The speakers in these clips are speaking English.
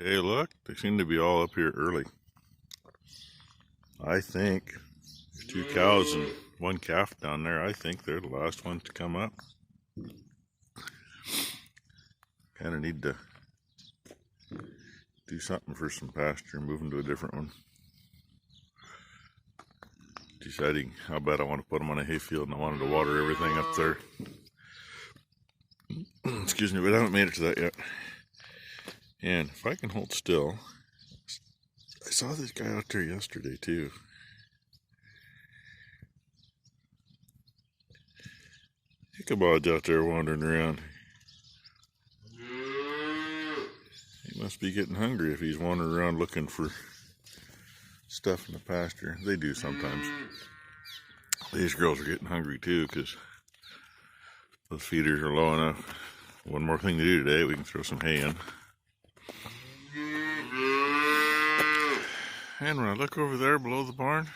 Hey, look, they seem to be all up here early. I think there's 2 cows and 1 calf down there. I think they're the last ones to come up. Kind of need to do something for some pasture and move them to a different one. Deciding how bad I want to put them on a hayfield, and I wanted to water everything up there. Excuse me, but I haven't made it to that yet. And if I can hold still, I saw this guy out there yesterday too. Ichabod's out there wandering around. He must be getting hungry if he's wandering around looking for stuff in the pasture. They do sometimes. These girls are getting hungry too because those feeders are low enough. One more thing to do today, we can throw some hay in. And when I look over there below the barn,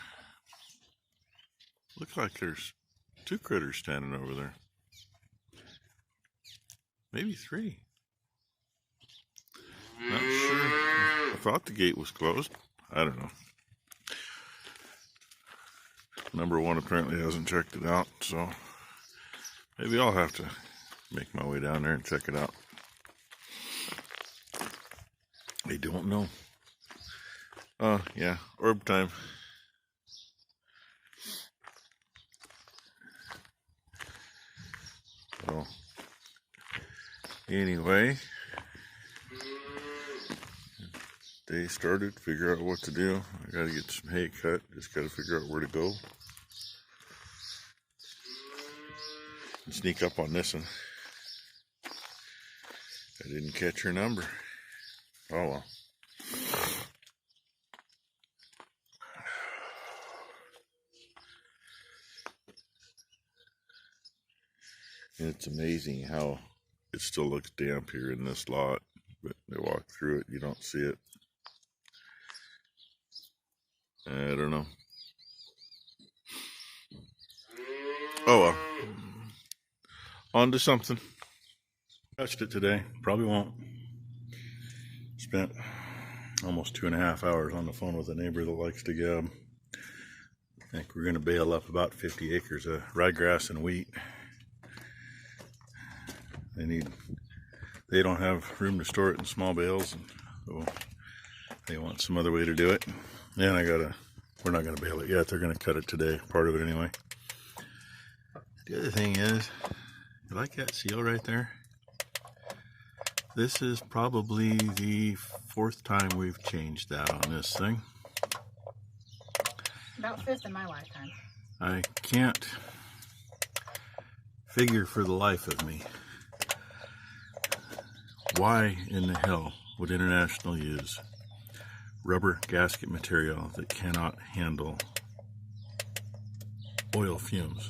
looks like there's 2 critters standing over there. Maybe 3. Not sure. I thought the gate was closed. I don't know. Number 1 apparently hasn't checked it out, so maybe I'll have to make my way down there and check it out. I don't know. Yeah, orb time. So, anyway, day started, figure out what to do. I gotta get some hay cut, just gotta figure out where to go. And sneak up on this one. I didn't catch her number. Oh well. It's amazing how it still looks damp here in this lot, but they walk through it, you don't see it. I don't know. Oh well. On to something. Touched it today. Probably won't. Spent almost 2.5 hours on the phone with a neighbor that likes to gab. I think we're going to bale up about 50 acres of ryegrass and wheat. They don't have room to store it in small bales, and so they want some other way to do it. And we're not gonna bale it yet. They're gonna cut it today, part of it anyway. The other thing is, you like that seal right there? This is probably the 4th time we've changed that on this thing. About 5th in my lifetime. I can't figure for the life of me why in the hell would International use rubber gasket material that cannot handle oil fumes?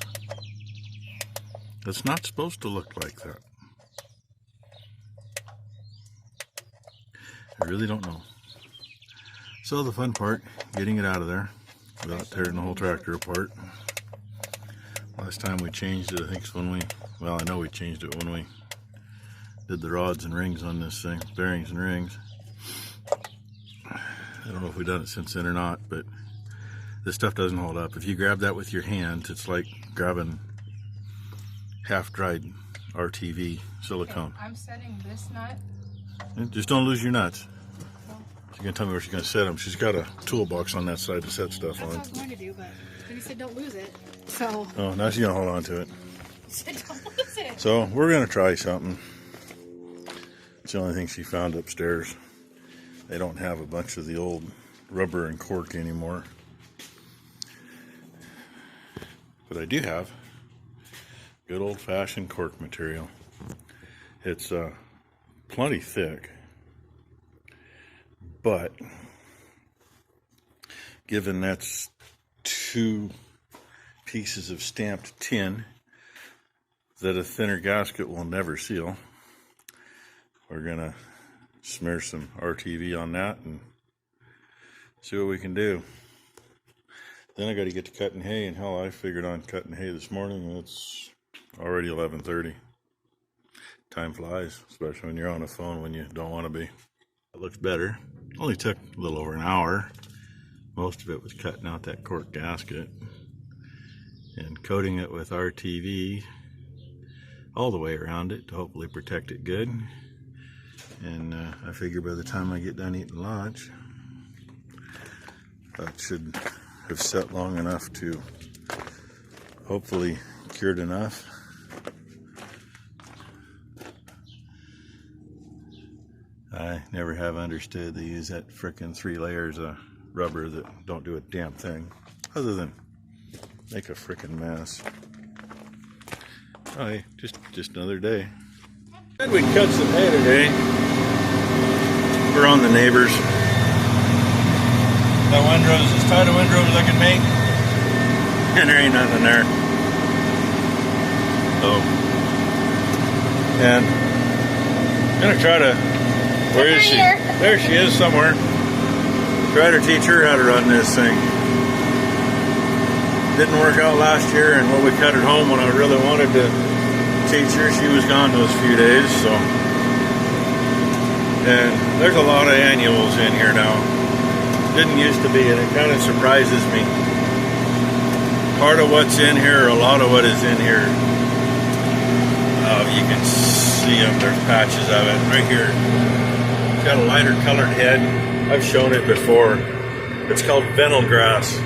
It's not supposed to look like that. I really don't know. So the fun part, getting it out of there without tearing the whole tractor apart. Last time we changed it, I think it's I know we changed it when we did the rods and rings on this thing, bearings and rings. I don't know if we've done it since then or not, but this stuff doesn't hold up. If you grab that with your hands, it's like grabbing half-dried RTV silicone. Okay, I'm setting this nut. Just don't lose your nuts. She's gonna tell me where she's gonna set them. She's got a toolbox on that side to set stuff on. That's what I was going to do, but then he said don't lose it. So. Oh, now she's gonna hold on to it. He said don't lose it. So we're gonna try something. It's the only thing she found upstairs. They don't have a bunch of the old rubber and cork anymore. But I do have good old-fashioned cork material. It's plenty thick, but given that's 2 pieces of stamped tin that a thinner gasket will never seal, we're gonna smear some RTV on that and see what we can do. Then I got to get to cutting hay, and hell, I figured on cutting hay this morning, and it's already 11:30. Time flies, especially when you're on the phone when you don't want to be. It looks better. Only took a little over an hour. Most of it was cutting out that cork gasket and coating it with RTV all the way around it to hopefully protect it good. And I figure by the time I get done eating lunch, that should have set long enough to hopefully cured enough. I never have understood they use that frickin' 3 layers of rubber that don't do a damn thing other than make a frickin' mess. Oh, hey, just another day. And we cut some hay today. We're on the neighbors. That windrow's as tight a windrow as I can make, and there ain't nothing there. So, and I'm gonna try to. Where is she? There she is somewhere. Try to teach her how to run this thing. Didn't work out last year, and when we cut it home, when I really wanted to teach her, she was gone those few days. So, and there's a lot of annuals in here now. Didn't used to be, and it kind of surprises me. Part of what's in here, a lot of what is in here. You can see them. There's patches of it right here. It's got a lighter colored head. I've shown it before. It's called fennel grass.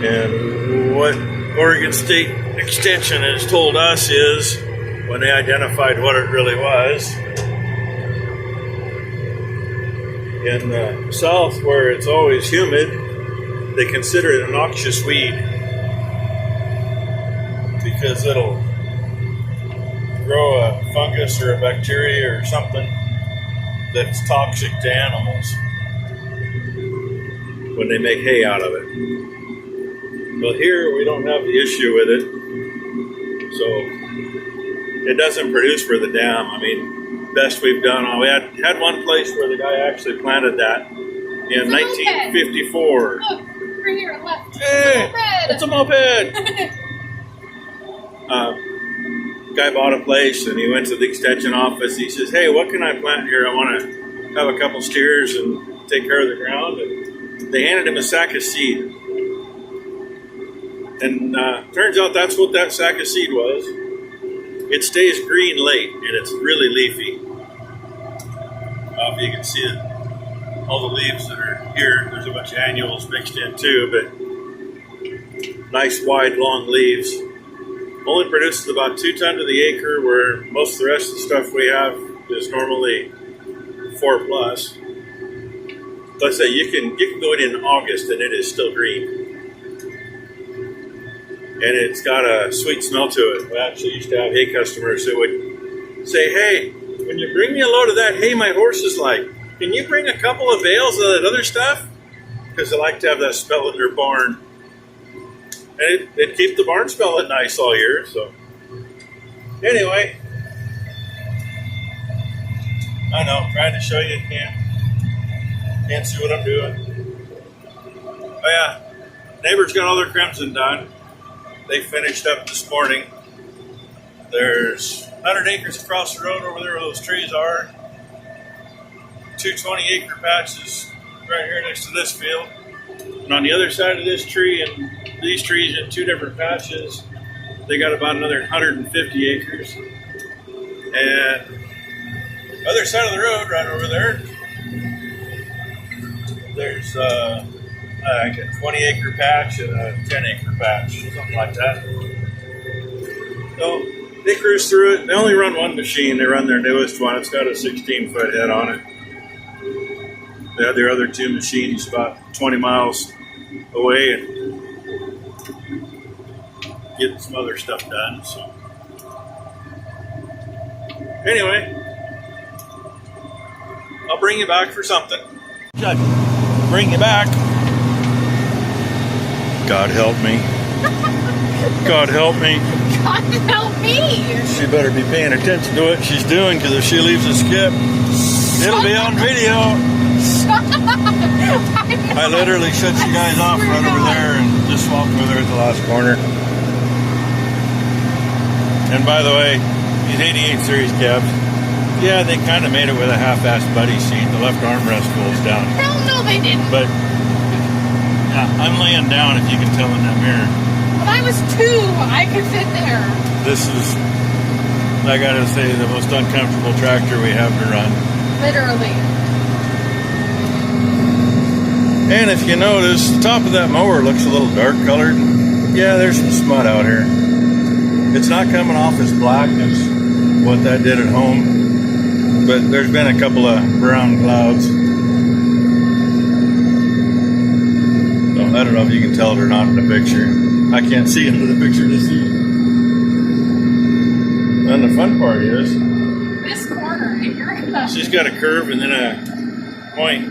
And what Oregon State Extension has told us is, when they identified what it really was, in the south where it's always humid, they consider it a noxious weed because it'll grow a fungus or a bacteria or something that's toxic to animals when they make hay out of it. Well, here we don't have the issue with it, so it doesn't produce for the dam. I mean, best we've done. We had one place where the guy actually planted that in 1954. Look, over here, left. Hey, it's a moped. Guy bought a place and he went to the extension office. He says, "Hey, what can I plant here? I want to have a couple steers and take care of the ground." And they handed him a sack of seed. And turns out that's what that sack of seed was. It stays green late and it's really leafy. If you can see it, all the leaves that are here, there's a bunch of annuals mixed in too, but nice wide long leaves. Only produces about 2 tons to the acre, where most of the rest of the stuff we have is normally 4+. Let's say you can go in August and it is still green. And it's got a sweet smell to it. We actually used to have hay customers that would say, "Hey, when you bring me a load of that hay my horses like, can you bring a couple of bales of that other stuff?" Because they like to have that smell in their barn. And it'd keep the barn smelling nice all year. So anyway, I know, trying to show you, can't see what I'm doing. Oh yeah, neighbors got all their crimson done. They finished up this morning. There's 100 acres across the road over there where those trees are. 2 20-acre patches right here next to this field. And on the other side of this tree and these trees in 2 different patches, they got about another 150 acres. And other side of the road, right over there, there's like a 20-acre patch and a 10-acre patch, something like that. So they cruise through it. They only run one machine. They run their newest one. It's got a 16-foot head on it. They have their other 2 machines about 20 miles away and getting some other stuff done. So anyway, I'll bring you back for something. Judge, bring you back. God help me. God help me. God help me. She better be paying attention to what she's doing, because if she leaves a skip, it'll be on video. I literally shut you guys off right over there and just walked over there at the last corner. And by the way, these 88 series cabs, Yeah, they kind of made it with a half-assed buddy seat. The left armrest folds down. Hell no, they didn't. But I'm laying down, if you can tell in that mirror. When I was 2, I could sit there. This is, I gotta say, the most uncomfortable tractor we have to run. Literally. And if you notice, the top of that mower looks a little dark colored. Yeah, there's some smut out here. It's not coming off as black as what that did at home, but there's been a couple of brown clouds. So I don't know if you can tell it or not in the picture. I can't see into the picture to see it. And the fun part is, This corner, and you're gonna. she's got a curve and then a point.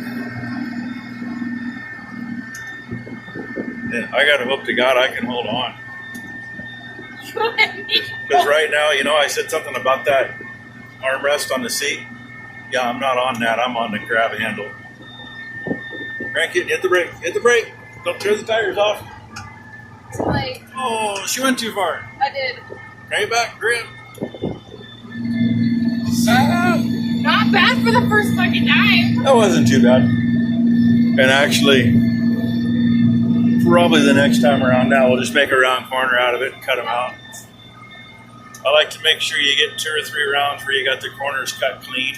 And I gotta hope to God I can hold on. Because right now, you know, I said something about that armrest on the seat. Yeah, I'm not on that. I'm on the grab handle. Crank it, hit the brake, hit the brake. Don't tear the tires off. It's like, Oh, she went too far. I did. Crank it back, grip. Not bad for the first fucking time. That wasn't too bad. And actually, probably the next time around now, we'll just make a round corner out of it and cut them out. I like to make sure you get 2 or 3 rounds where you got the corners cut clean.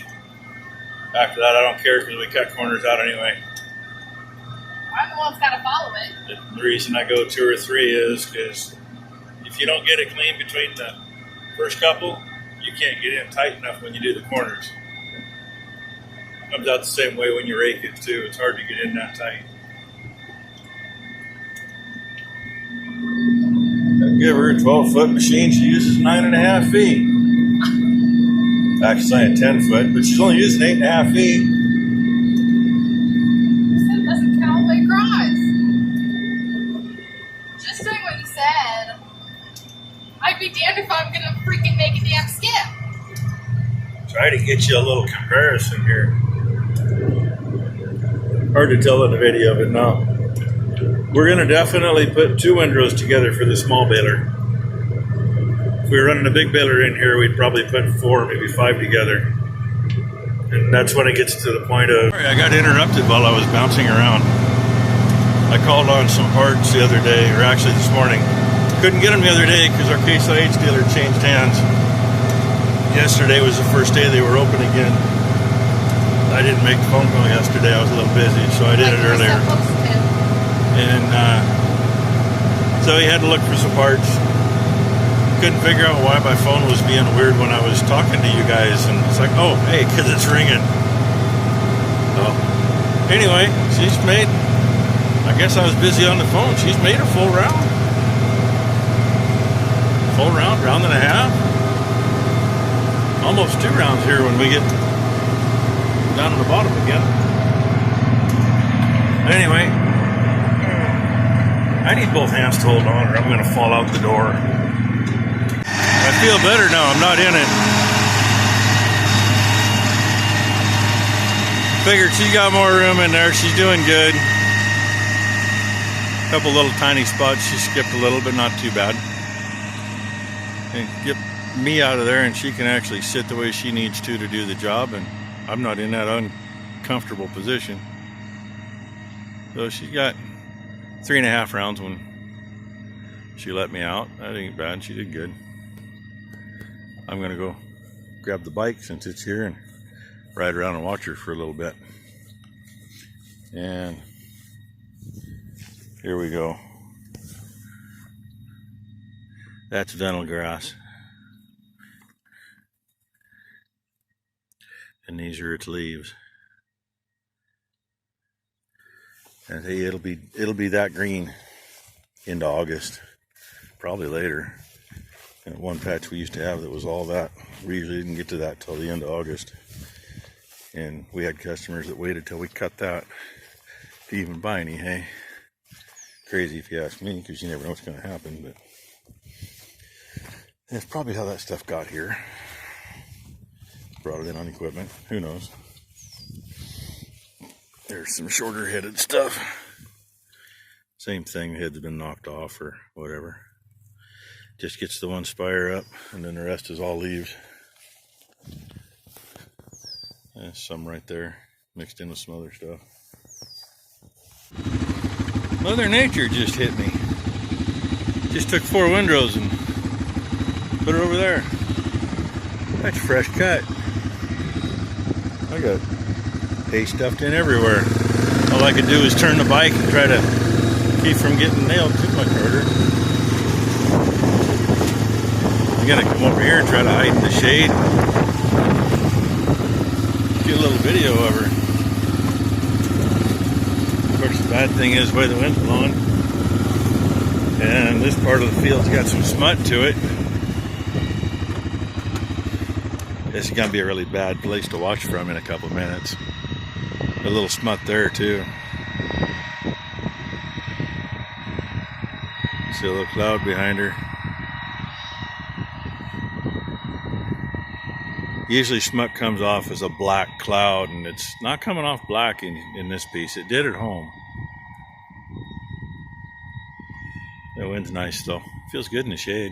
After that, I don't care because we cut corners out anyway. I'm the one that's got to follow it. The reason I go 2 or 3 is because if you don't get it clean between the first couple, you can't get in tight enough when you do the corners. Comes out the same way when you rake it too. It's hard to get in that tight. I give her a 12-foot machine. She uses 9.5 feet. Actually, saying 10 foot, but she's only using 8.5 feet. You said it doesn't count all the way across. Just doing what you said. I'd be damned if I'm gonna freaking make a damn skip. Try to get you a little comparison here. Hard to tell in the video, but no. We're going to definitely put 2 windrows together for the small baler. If we were running a big baler in here, we'd probably put 4, maybe 5 together. And that's when it gets to the point of... Sorry, I got interrupted while I was bouncing around. I called on some parts the other day, or actually this morning. Couldn't get them the other day because our Case IH dealer changed hands. Yesterday was the first day they were open again. I didn't make the phone call yesterday. I was a little busy, so I did it earlier. And so he had to look for some parts. Couldn't figure out why my phone was being weird when I was talking to you guys. And it's like, oh, hey, because it's ringing. So anyway, she's made, I guess I was busy on the phone. She's made a full round. Full round, round and a half. Almost 2 rounds here when we get down to the bottom again. Anyway, I need both hands to hold on or I'm going to fall out the door. I feel better now. I'm not in it. Figured she's got more room in there. She's doing good. A couple little tiny spots. She skipped a little, but not too bad. And get me out of there and she can actually sit the way she needs to do the job, and I'm not in that uncomfortable position. So she got 3.5 rounds when she let me out. That ain't bad. She did good. I'm gonna go grab the bike since it's here and ride around and watch her for a little bit. And here we go. That's Venal grass. And these are its leaves. And hey, it'll be that green into August, probably later. And one patch we used to have that was all that. We usually didn't get to that till the end of August. And we had customers that waited till we cut that to even buy any hay. Crazy if you ask me, because you never know what's going to happen. But that's probably how that stuff got here. Brought it in on equipment. Who knows? There's some shorter headed stuff. Same thing, the head's been knocked off or whatever. Just gets the one spire up and then the rest is all leaves. There's some right there mixed in with some other stuff. Mother Nature just hit me. Just took 4 windrows and put it over there. That's fresh cut. I got hay stuffed in everywhere. All I could do is turn the bike and try to keep from getting nailed too much harder. I'm gonna come over here and try to hide in the shade. Get a little video of her. Of course, the bad thing is the way the wind's blowing. And this part of the field's got some smut to it. This is gonna be a really bad place to watch from in a couple of minutes. A little smut there too. See a little cloud behind her. Usually smut comes off as a black cloud, and it's not coming off black in this piece. It did at home. The wind's nice though. Feels good in the shade.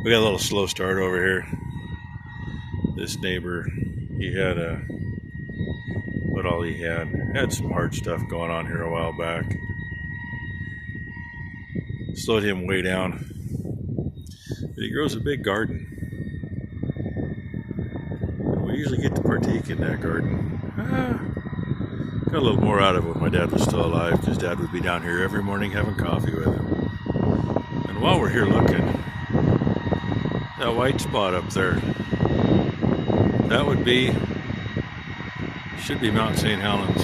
We got a little slow start over here. This neighbor, he had he had some hard stuff going on here a while back. Slowed him way down. But he grows a big garden. We usually get to partake in that garden. Got a little more out of it when my dad was still alive, because Dad would be down here every morning having coffee with him. And while we're here looking, that white spot up there, that should be Mount St. Helens.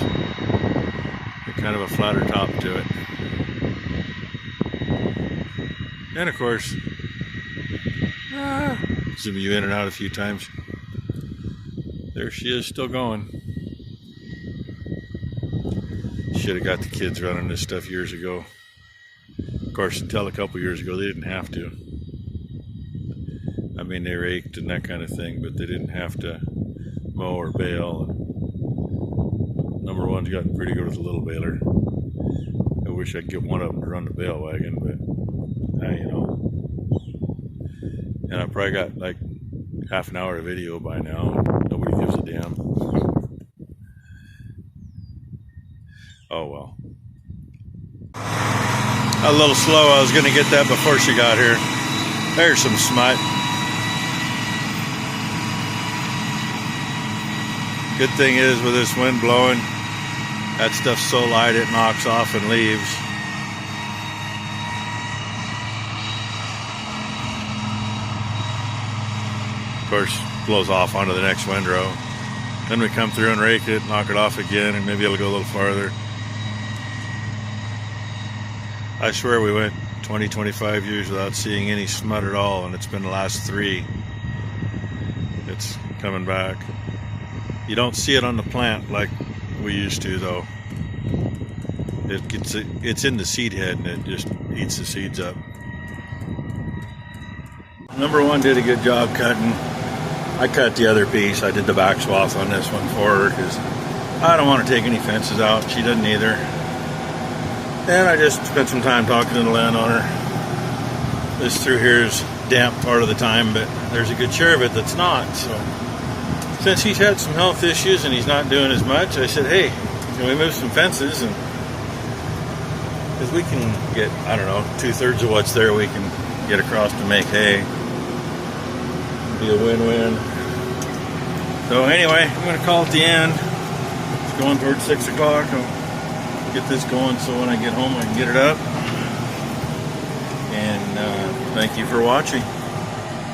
Kind of a flatter top to it. And of course, zoom you in and out a few times. There she is, still going. Should have got the kids running this stuff years ago. Of course, until a couple years ago, they didn't have to. I mean, they raked and that kind of thing, but they didn't have to mow or bale. Number one's gotten pretty good with the little baler. I wish I could get one of them to run the bale wagon, but you know. And I probably got like half an hour of video by now. Nobody gives a damn. Oh well. A little slow. I was going to get that before she got here. There's some smut. Good thing is, with this wind blowing, that stuff's so light it knocks off and leaves. Of course, blows off onto the next windrow. Then we come through and rake it, knock it off again, and maybe it'll go a little farther. I swear we went 20, 25 years without seeing any smut at all, and it's been the last 3. It's coming back. You don't see it on the plant like we used to, though. It's in the seed head, and it just eats the seeds up. Number one did a good job cutting. I cut the other piece. I did the back swath on this one for her because I don't want to take any fences out. She doesn't either. And I just spent some time talking to the landowner. This through here is damp part of the time, but there's a good share of it that's not. So since he's had some health issues and he's not doing as much, I said, hey, can we move some fences? And because we can get, I don't know, 2/3 of what's there we can get across to make hay. Be a win-win. So anyway, I'm going to call it the end. It's going towards 6 o'clock. I'll get this going so when I get home I can get it up. And thank you for watching.